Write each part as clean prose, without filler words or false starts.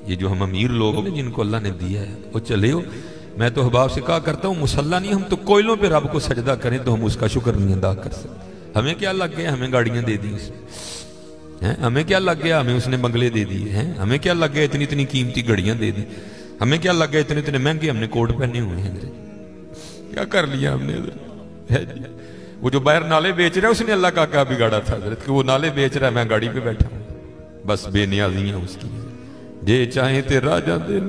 ये जो हम अमीर लोग हैं जिनको अल्लाह ने दिया है वो चले हो। मैं तो अहबाब से कहा करता हूँ मुसल्ला नहीं, हम तो कोयलों पे रब को सजदा करें तो हम उसका शुक्र नहीं अदा कर सकते। हमें क्या लग गया, हमें गाड़ियां दे दी हैं, हमें क्या लग गया, हमें उसने बंगले दे दिए हैं, हमें क्या लग गया इतनी इतनी कीमती घड़ियां दे दी, हमें क्या लग गया इतने इतने महंगे हमने कोट पहने हुए हैं। क्या कर लिया हमने है जी। वो जो बाहर नाले बेच रहा है उसने अल्लाह का क्या बिगाड़ा था कि वो नाले बेच रहा है, मैं गाड़ी पे बैठा हूं। बस बेनियाजियां उसकी, जे चाहे ते राजा दे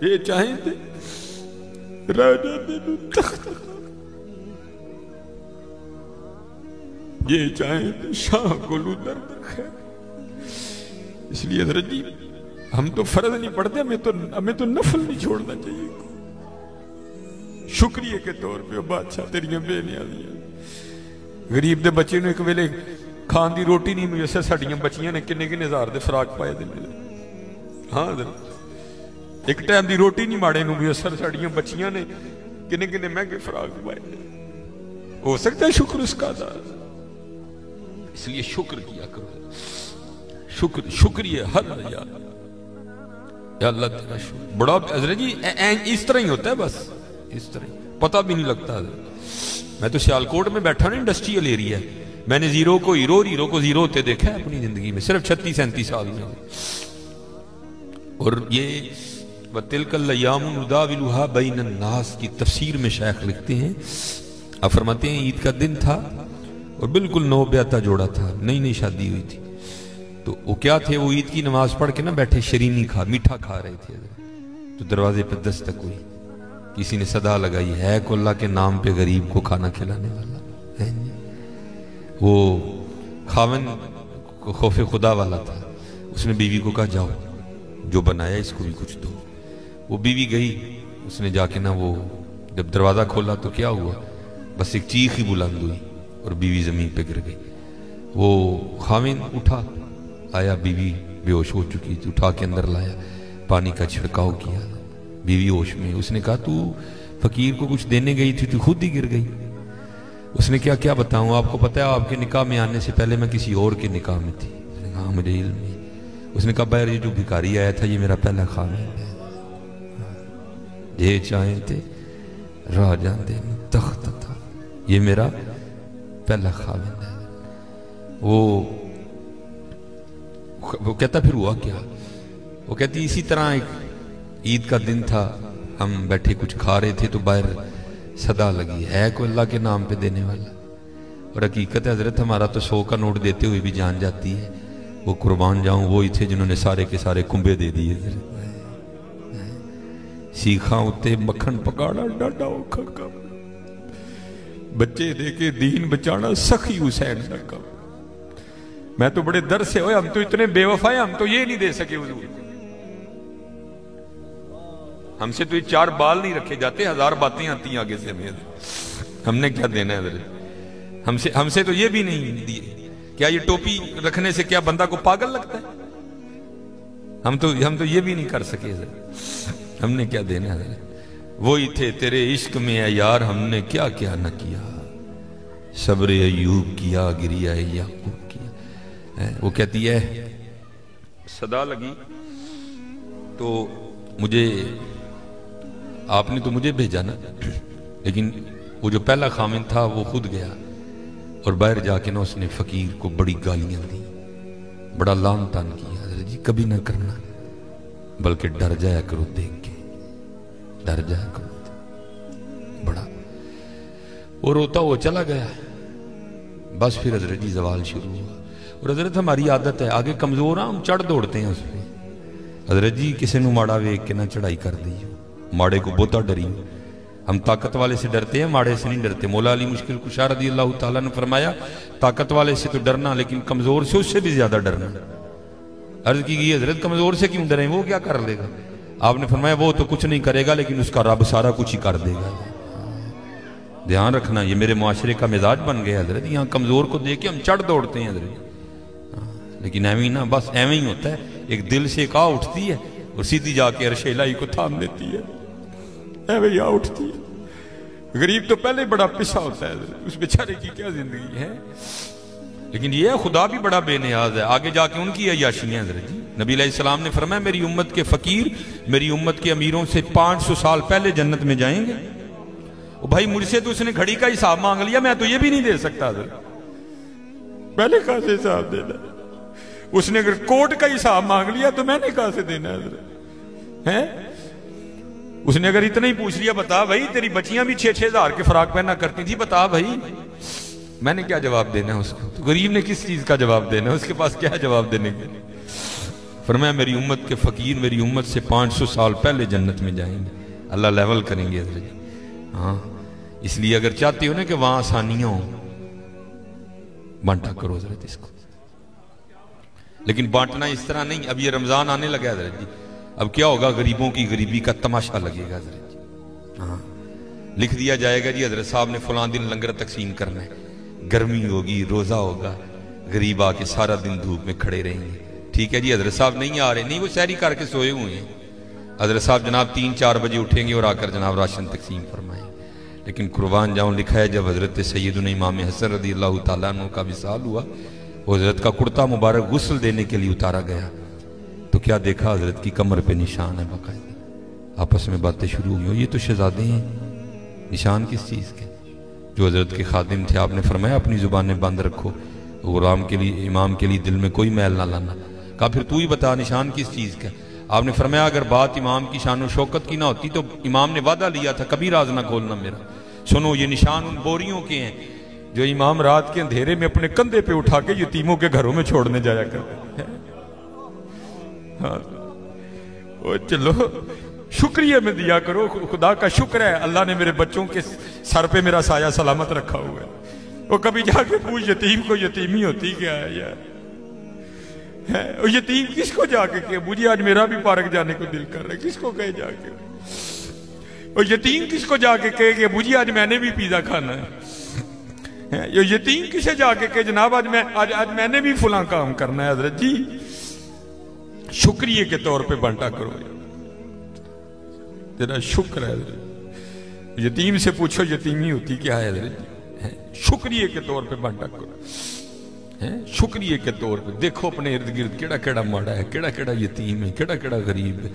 ये चाहे ते राजा दे ये चाहे ते शाह को लूदर है। इसलिए हज़रत जी हम तो फर्ज नहीं पढ़ते, हमें तो नफल नहीं छोड़ना चाहिए। शुक्रिया के तौर पे बादशाह तेरियां बेनियाजियां। गरीब दे बच्चे ने एक वेले खान की रोटी नहीं मुयसर, साड़ियां बच्चियां ने किन्ने किन्ने हजार दे फराक पाए दे। हाँ एक टाइम की रोटी नहीं माड़े मुयसर, साड़ियां बच्चियां ने किन्ने किन्ने महंगे फराक पाए। हो सकता है शुक्र उसका अदा, इसलिए शुक्र किया करो। शुक्रिया हर यार अल्लाह तेरा शुक्र बड़ा। हज़रत जी इस तरह ही होता है, बस इस तरह पता भी नहीं लगता। मैं तो सियालकोट में बैठा ना, इंडस्ट्रियल एरिया, मैंने जीरो को हीरो और हीरो को जीरो होते देखा है अपनी जिंदगी में, सिर्फ 36-37 साल में। और ये वतिलकल्लयामुनुदाविलुहा बैनन्नास की तफसीर में शेख लिखते हैं, आप फरमाते हैं ईद का दिन था और बिल्कुल नौ ब्याता जोड़ा था, नई नई शादी हुई थी। तो वो क्या थे, वो ईद की नमाज पढ़ के ना बैठे शरीनी मीठा खा रहे थे। तो दरवाजे पर दस्तक हुई, किसी ने सदा लगाई, है को अल्लाह के नाम पे गरीब को खाना खिलाने वाला है। वो खावन को खौफे खुदा वाला था, उसने बीवी को कहा जाओ जो बनाया इसको भी कुछ दो। वो बीवी गई, उसने जाके ना वो जब दरवाजा खोला तो क्या हुआ, बस एक चीख ही बुलंद हुई और बीवी जमीन पे गिर गई। वो खाविन उठा, आया, बीवी बेहोश हो चुकी थी, उठा के अंदर लाया, पानी का छिड़काव किया, बीवी होश में। उसने कहा तू फकीर को कुछ देने गई थी, तू खुद ही गिर गई। उसने क्या क्या बताऊं, आपको पता है आपके निकाह में आने से पहले मैं किसी और के निकाह में थी। उसने कहा मुझे इल्म नहीं। उसने कहा बाहर ये जो भिखारी आया था ये मेरा पहला खामिन है, ये चाहे थे राजा दे तख्त था, ये मेरा पहला खामिन है। वो कहता फिर हुआ क्या, वो कहती इसी तरह एक ईद का दिन था, हम बैठे कुछ खा रहे थे तो बाहर सदा लगी, है कोई अल्लाह के नाम पे देने वाला। और हकीकत है हजरत हमारा तो 100 का नोट देते हुए भी जान जाती है, वो कुर्बान जाऊं वो ही थे जिन्होंने सारे के सारे कुंबे दे दिए। सीखा उत्ते मक्खन पकाना डाडा औखा काम, बच्चे दे के दीन बचाना सखी हुसैन का काम। मैं तो बड़े दर्द से, हम तो इतने बेवफा है, हम तो ये नहीं दे सके हुजूर, हमसे तो ये 4 बाल नहीं रखे जाते, 1000 बातें आती आगे से हमें, हमने क्या देना है, हमसे तो ये भी नहीं दिए। क्या ये टोपी रखने से क्या बंदा को पागल लगता है? हम तो ये भी नहीं कर सके, हमने क्या देना है। वो ही थे तेरे इश्क में है यार, हमने क्या क्या न किया, सब्र अयूब किया, गिरिया याकूब किया। वो कहती है सदा लगी तो मुझे, आपने तो मुझे भेजा ना, लेकिन वो जो पहला खामिन था वो खुद गया और बाहर जाके ना उसने फकीर को बड़ी गालियां दी, बड़ा लान तान किया। जी कभी ना करना, बल्कि डर जाया करो देख के, डर जाया करो बड़ा। वो रोता वो चला गया, बस फिर हजरत जी जवाल शुरू हुआ। और हजरत हमारी आदत है, आगे कमजोर हम चढ़ दौड़ते हैं उस पर। हजरत जी किसी को माड़ा वेख के ना चढ़ाई कर दी, माड़े को बहुता डरी। हम ताकत वाले से डरते हैं, माड़े से नहीं डरते। मौला अली मुश्किल कुशा रज़ी अल्लाह तआला ने फरमाया ताकत वाले से तो डरना, लेकिन कमजोर से उससे भी ज्यादा डरना। अर्ज की गई हजरत कमजोर से क्यों डरें, वो क्या कर लेगा? आपने फरमाया वो तो कुछ नहीं करेगा, लेकिन उसका रब सारा कुछ ही कर देगा। ध्यान रखना, ये मेरे मुआशरे का मिजाज बन गया हजरत। यहाँ कमजोर को देख के हम चढ़ दौड़ते हैं हजरत, लेकिन एवं ना, बस एवं ही होता है। एक दिल से एक आ उठती है और सीधी जाके अर्शे इलाही को थाम देती है, एवं आ उठती है। गरीब तो पहले बड़ा पिसा होता है, उस बेचारे की क्या जिंदगी है। लेकिन ये खुदा भी बड़ा बेनियाज है। आगे जाके उनकी अय्याशियां हज़रत जी, नबी अलैहिस्सलाम ने फरमाया मेरी उम्मत के फकीर मेरी उम्मत के अमीरों से 500 साल पहले जन्नत में जाएंगे। ओ भाई मुझसे तो उसने घड़ी का हिसाब मांग लिया, मैं तो ये भी नहीं दे सकता हज़रत, पहले कहां से हिसाब देना। उसने अगर कोट का हिसाब मांग लिया तो मैंने कहां से देना है। उसने अगर इतना ही पूछ लिया बता भाई तेरी बच्चियां भी 6-6 हज़ार के फराक पहना करती थी, बता भाई, मैंने क्या जवाब देना है उसको। तो गरीब ने किस चीज का जवाब देना है, उसके पास क्या जवाब देने के। फरमाया मेरी उम्मत के फकीर मेरी उम्मत से 500 साल पहले जन्नत में जाएंगे, अल्लाह लेवल करेंगे हज़रत। हाँ, इसलिए अगर चाहते हो ना कि वहां आसानियां हो, बांटा करो हज़रत इसको। लेकिन बांटना इस तरह नहीं। अब ये रमजान आने लगा है हज़रत जी, अब क्या होगा, गरीबों की गरीबी का तमाशा लगेगा हज़रत जी। हाँ, लिख दिया जाएगा जी हज़रत साहब ने फलां दिन लंगर तकसीम करना है, गर्मी होगी, रोजा होगा, गरीब आके सारा दिन धूप में खड़े रहेंगे। ठीक है जी, हज़रत साहब नहीं आ रहे, नहीं वो सहरी करके सोए हुए हैं। हज़रत साहब जनाब 3-4 बजे उठेंगे और आकर जनाब राशन तकसीम फरमाएंगे। लेकिन कुर्बान जाऊं, लिखा है जब हज़रत सैयदुना इमाम हसन रज़ी अल्लाह तआला अन्हु का विसाल हुआ, वो हज़रत का कुर्ता मुबारक गुस्ल देने के लिए उतारा गया तो क्या देखा, हज़रत की कमर पे निशान है बाकायदा। आपस में बातें शुरू हुई, ये तो शहजादे हैं, निशान किस चीज़ के। जो हज़रत के खादिम थे, आपने फरमाया अपनी ज़ुबानें बंद रखो, गुलाम के लिए इमाम के लिए दिल में कोई मैल ना लाना। कहा फिर तू ही बता निशान किस चीज़ का। आपने फरमाया अगर बात इमाम की शान और शौकत की ना होती तो इमाम ने वादा लिया था कभी राज ना खोलना मेरा। सुनो ये निशान उन बोरियों के हैं जो इमाम रात के अंधेरे में अपने कंधे पे उठा के यतीमों के घरों में छोड़ने जाया करते हैं। हाँ, ओ चलो शुक्रिया में दिया करो, खुदा का शुक्र है अल्लाह ने मेरे बच्चों के सर पे मेरा साया सलामत रखा हुआ है। वो कभी जाके पूछ यतीम को यतीमी होती क्या है यार, है यतीम किसको जाके कहे मुझे आज मेरा भी पार्क जाने को दिल कर रहा है, किसको कहे जाके। और यतीम किसको जाके कहे कि मुझे आज मैंने भी पिज्जा खाना है। ये यतीम किसे जाके कहे जनाब आज मैंने भी फुला काम करना है। हजरत जी शुक्रिया के तौर पे बांटा करो, तेरा शुक्र है। यतीम से पूछो यतीमी होती क्या है हजरत जी, शुक्रिया के तौर पे बांटा करो। शुक्रिया के तौर पे देखो अपने इर्द गिर्द केड़ा केड़ा माड़ा है, केड़ा केड़ा यतीम है, केड़ा केड़ा गरीब है।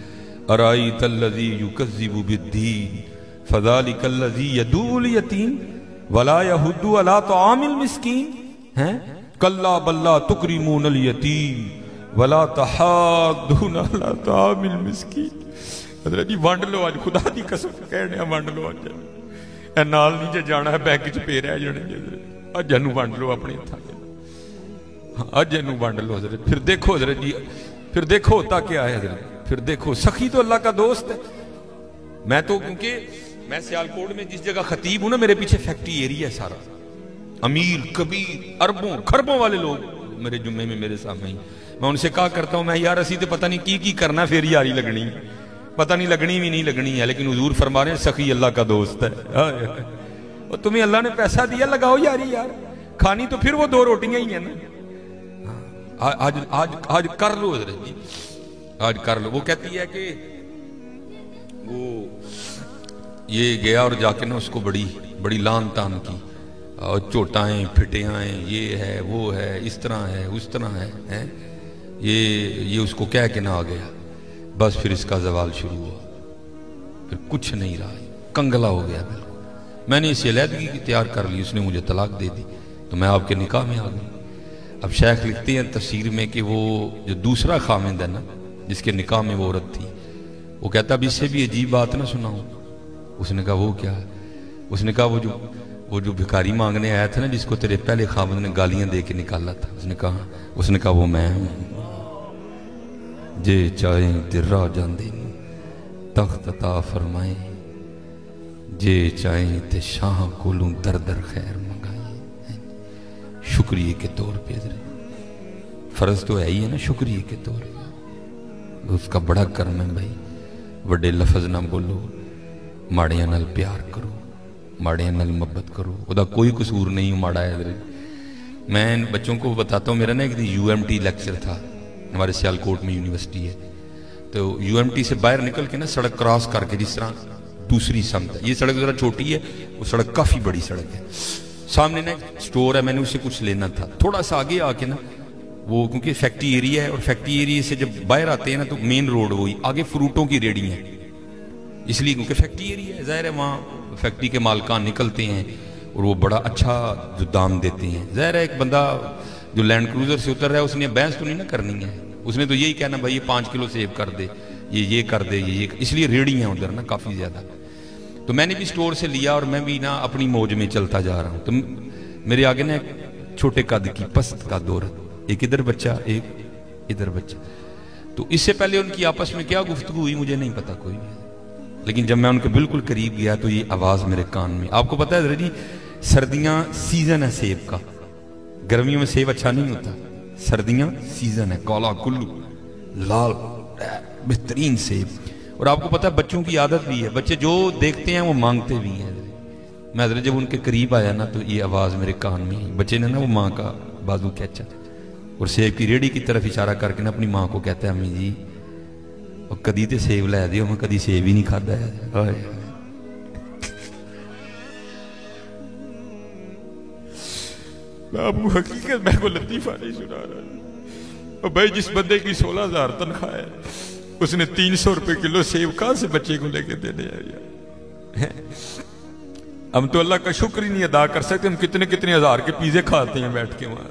अराई तल्लज़ी युकज़्ज़िबु बिद्दीन फ़ज़ालिकल्लज़ी यदूल यतीम वला यहुद्दु अला तआमिल मिस्कीन हैं कल्ला बल्ला तुकरिमूनल यतीम वला तहाद्दून अला तआमिल मिस्कीन। हज़रत जी वंड लो आज, खुदा दी कसम कहने वंड लो आज, ए नाल नहीं जे जाना है बैंक च पे रह जाने, अज इनू वंड लो अपने हत्थां च, अज इनू वंड लो हज़रत। फिर देखो हज़रत जी, फिर देखो होता क्या है हज़रत, फिर देखो सखी तो अल्लाह का दोस्त है। मैं तो क्योंकि मैं सियालकोट में जिस जगह खतीब हूं ना, मेरे पीछे फैक्ट्री एरिया है सारा, अमीर कबीर अरबों खरबों वाले लोग मेरे जुम्मे में मेरे सामने ही। मैं उनसे कहा करता हूं मैं यार असी तो पता नहीं की करना, फिर यारी लगनी, पता नहीं लगनी भी नहीं लगनी है, लेकिन हुजूर फरमा रहे हैं सखी अल्लाह का दोस्त है। और तुम्हें अल्लाह ने पैसा दिया, लगाओ यारी यार, खानी तो फिर वो 2 रोटियां ही है ना। आज आज आज कर लो हज़रत जी, आज कर लो। वो कहती है कि वो ये गया और जाके ना उसको बड़ी बड़ी लान तान की, और चोटाएं फिटियाएं, ये है वो है, इस तरह है उस तरह है, ये उसको कह के ना आ गया। बस फिर इसका जवाल शुरू हुआ, फिर कुछ नहीं रहा, कंगला हो गया बिल्कुल। मैंने इसे अलहदगी की तैयार कर ली, उसने मुझे तलाक दे दी, तो मैं आपके निकाह में आ गई। अब शेख लिखते हैं तफसीर में कि वो जो दूसरा खामिंद है ना, जिसके निकाह में वो औरत थी, वो कहता अब इससे भी अजीब बात ना सुनाऊं। उसने कहा वो क्या है? उसने कहा वो जो भिखारी मांगने आया था ना, जिसको तेरे पहले खामिंद ने गालियां दे के निकाला था। उसने कहा वो मैं हूं। जे चाहे तिर्रा जांदे तख्त अता फरमाए, जे चाहे ते शाह कोलू दर दर खैर मंगाए। शुक्रिया के तौर पे, फर्ज तो है ही है ना शुक्रिया के तौर पे, उसका बड़ा कर्म है भाई। बड़े लफज ना बोलो, माड़िया नाल प्यार करो, माड़िया नाल मोहब्बत करो, उदा कोई कसूर नहीं माड़ा है। मैं बच्चों को बताता हूँ, मेरा ना एक दिन UMT लेक्चर था, हमारे सियालकोट में यूनिवर्सिटी है, तो UMT से बाहर निकल के ना सड़क क्रॉस करके, जिस तरह दूसरी समत है। ये सड़क जरा छोटी है, वो सड़क काफी बड़ी सड़क है। सामने ना स्टोर है, मैंने उससे कुछ लेना था। थोड़ा सा आगे आके ना वो, क्योंकि फैक्ट्री एरिया है और फैक्ट्री एरिया से जब बाहर आते हैं ना तो मेन रोड वही आगे फ्रूटों की रेडी है, इसलिए क्योंकि फैक्ट्री एरिया है, जाहिर है वहाँ फैक्ट्री के मालकान निकलते हैं और वो बड़ा अच्छा जो दाम देते हैं। जाहिर है एक बंदा जो लैंड क्रूजर से उतर रहा है उसने बहस तो नहीं ना करनी है, उसने तो यही कहना भाई ये 5 किलो सेव कर दे, ये कर दे, ये इसलिए रेडी है उधर ना काफ़ी ज़्यादा। तो मैंने भी स्टोर से लिया और मैं भी ना अपनी मौज में चलता जा रहा हूँ। तो मेरे आगे ना एक छोटे कद की पस्त का औरत, एक इधर बच्चा एक इधर बच्चा। तो इससे पहले उनकी आपस में क्या गुफ्तगू हुई मुझे नहीं पता कोई, लेकिन जब मैं उनके बिल्कुल करीब गया तो ये आवाज़ मेरे कान में। आपको पता है जी सर्दियाँ सीजन है सेब का, गर्मियों में सेब अच्छा नहीं होता, सर्दियाँ सीजन है, काला कुल्लू लाल बेहतरीन सेब। और आपको पता है बच्चों की आदत भी है, बच्चे जो देखते हैं वो मांगते भी हैं। मैं हजरत जब उनके करीब आया ना तो ये आवाज़ मेरे कान में आई। बच्चे ने ना वो माँ का बाजू खींचा और सेब की रेडी की तरफ इशारा करके ना अपनी माँ को कहता है अम्मी जी और कदी तो सेब लै दियो, मैं कदी सेब ही नहीं खाता है। बाबू हकीकत मैं को लतीफा नहीं सुना रहा। और भाई जिस बंदे की 16,000 तनख्वाह है उसने 300 रुपए किलो सेब कहां से बच्चे को लेके देने हैं? हम तो अल्लाह का शुक्र ही नहीं अदा कर सकते, हम कितने कितने हजार के पिज़्ज़े खाते हैं बैठ के वहां।